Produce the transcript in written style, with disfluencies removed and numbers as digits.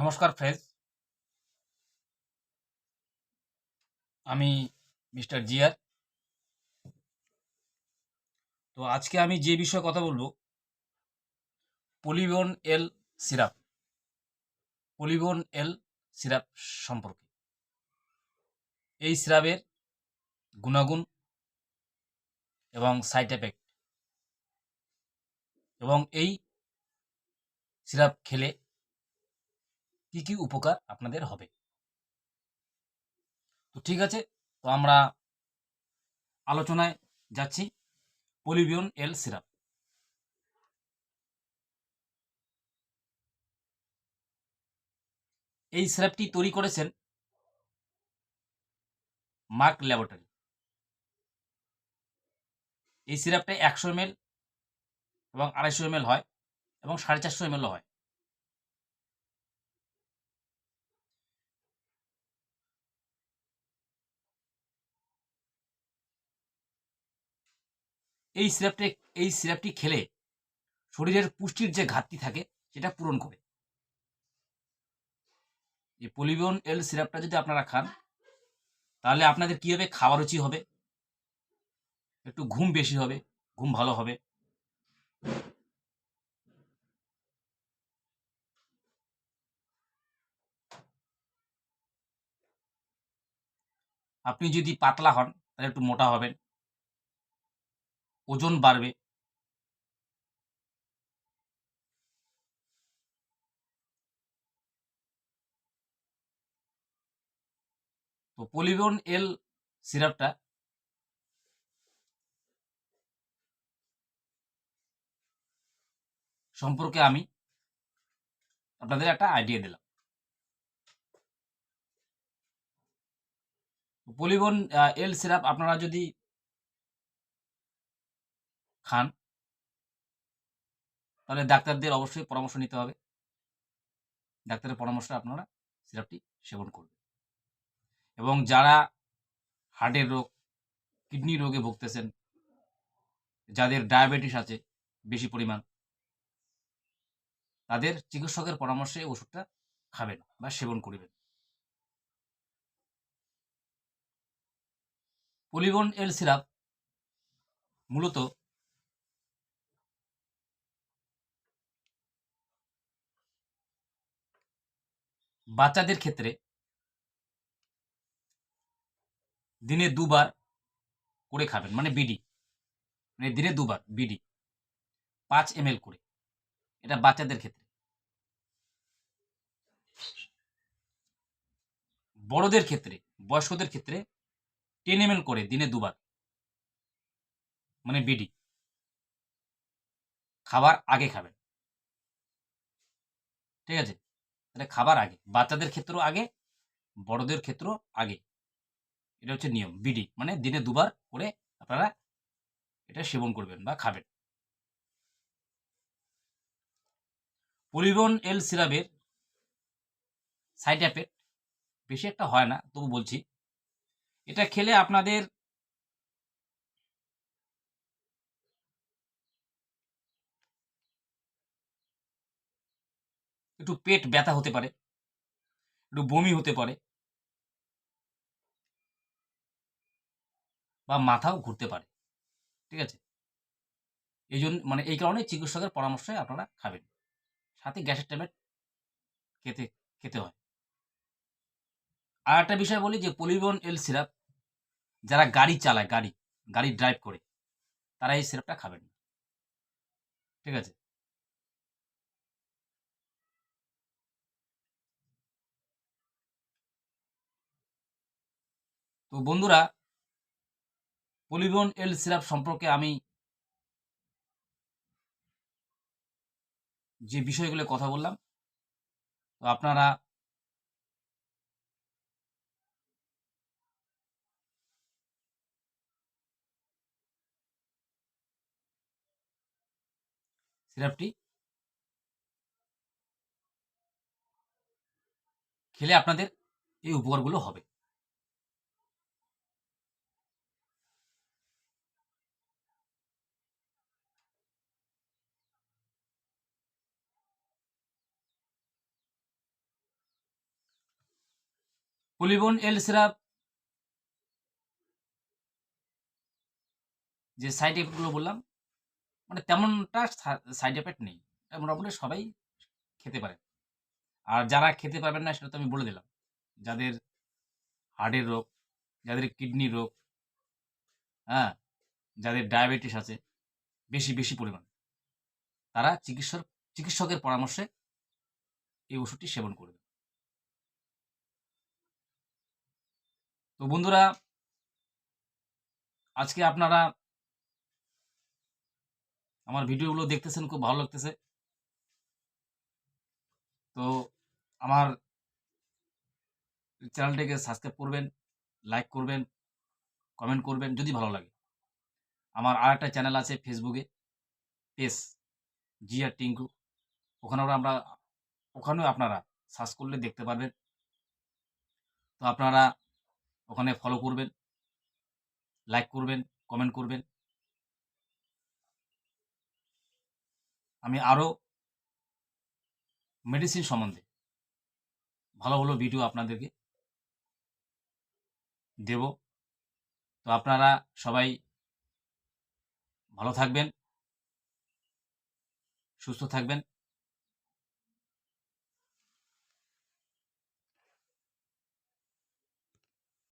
নমস্কার ফ্রেন্ডস, আমি মিস্টার জিয়ার। তো আজকে আমি যে বিষয়ে কথা বলবো, পলিবন এল সিরাপ পলিবন এল সিরাপ সম্পর্কে। এই সিরাপের গুণাগুণ এবং সাইড এফেক্ট, এবং এই সিরাপ খেলে কি কি উপকার আপনাদের হবে। তো ঠিক আছে, তো আমরা আলোচনায় যাচ্ছি। পলিবিয়ন এল সিরাপ, এই সিরাপটি তৈরি করেছেন মার্ক ল্যাবরেটরি। এই সিরাপটা 100 ml এবং 250 ml হয়, এবং 450 ml হয়। এই সিরাপটি খেলে শরীরের পুষ্টির যে ঘাটতি থাকে সেটা পূরণ করে। এই পলিবিয়ন এল সিরাপটা যদি আপনারা খান, তাহলে আপনাদের কি হবে? খাওয়ার রুচি হবে, একটু ঘুম বেশি হবে, ঘুম ভালো হবে। আপনি যদি পাতলা হন তাহলে একটু মোটা হবেন, ওজন বাড়বে। তো পলিবিয়ন এল সিরাপটা সম্পর্কে আমি আপনাদের একটা আইডিয়া দিলাম। পলিবিয়ন এল সিরাপ আপনারা যদি খান, তাহলে ডাক্তারদের অবশ্যই পরামর্শ নিতে হবে। ডাক্তারের পরামর্শে আপনারা সিরাপটি সেবন করবেন। এবং যারা হার্টের রোগ, কিডনি রোগে ভুগতেছেন, যাদের ডায়াবেটিস আছে বেশি পরিমাণ, তাদের চিকিৎসকের পরামর্শে ওষুধটা খাবেন বা সেবন করবেন। পলিবন এল সিরাপ মূলত বাচ্চাদের ক্ষেত্রে দিনে 2 বার করে খাবেন, মানে বিডি, মানে দিনে 2 বার বিডি 5 ml করে। এটা বাচ্চাদের ক্ষেত্রে। বড়দের ক্ষেত্রে, বয়স্কদের ক্ষেত্রে 10 ml করে দিনে 2 বার, মানে বিডি খাবার আগে খাবেন। ঠিক আছে? তাহলে খাবার আগে, বাচ্চাদের ক্ষেত্রেও আগে, বড়দের ক্ষেত্রেও আগে। এটা হচ্ছে নিয়ম। বিডি মানে দিনে 2 বার করে আপনারা এটা সেবন করবেন বা খাবেন। পলিবন এল সিরাপের সাইড এফেক্ট বেশি একটা হয় না, তবু বলছি। এটা খেলে আপনাদের একটু পেট ব্যথা হতে পারে, একটু বমি হতে পারে, বা মাথাও ঘুরতে পারে। ঠিক আছে? এই জন্য, মানে এই কারণে চিকিৎসকের পরামর্শে আপনারা খাবেন। সাথে গ্যাসের ট্যাবলেট খেতে খেতে হয়। আর একটা বিষয় বলি, যে পলিবন এল সিরাপ যারা গাড়ি চালায়, গাড়ি ড্রাইভ করে, তারা এই সিরাপটা খাবেন না। ঠিক আছে? তো বন্ধুরা, পলিবন এল সিরাপ সম্পর্কে আমি যে বিষয়গুলো কথা বললাম, তো আপনারা সিরাপটি খেলে আপনাদের এই উপকারগুলো হবে। পলিবন এল সিরাপ যে সাইড এফেক্টগুলো বললাম, মানে তেমনটা সাইড এফেক্ট নেই। এটা মোটামুটি সবাই খেতে পারে। আর যারা খেতে পারবেন না সেটা তো আমি বলে দিলাম। যাদের হার্টের রোগ, যাদের কিডনির রোগ, হ্যাঁ? যাদের ডায়াবেটিস আছে বেশি পরিমাণে, তারা চিকিৎসকের পরামর্শে এই ওষুধটি সেবন করবে। তো বন্ধুরা, আজকে আপনারা আমার ভিডিওগুলো দেখতেছেন, খুব ভালো লাগতেছে। তো আমার চ্যানেলটাকে সাবস্ক্রাইব করবেন, লাইক করবেন, কমেন্ট করবেন যদি ভালো লাগে। আমার আরেকটা চ্যানেল আছে ফেসবুকে, পেজ জি আর টিঙ্কু। ওখানেও আপনারা সার্চ করলে দেখতে পারবেন। তো আপনারা ওখানে ফলো করবেন, লাইক করবেন, কমেন্ট করবেন। আমি আরও মেডিসিন সম্বন্ধে ভালো ভিডিও আপনাদেরকে দেব। তো আপনারা সবাই ভালো থাকবেন, সুস্থ থাকবেন।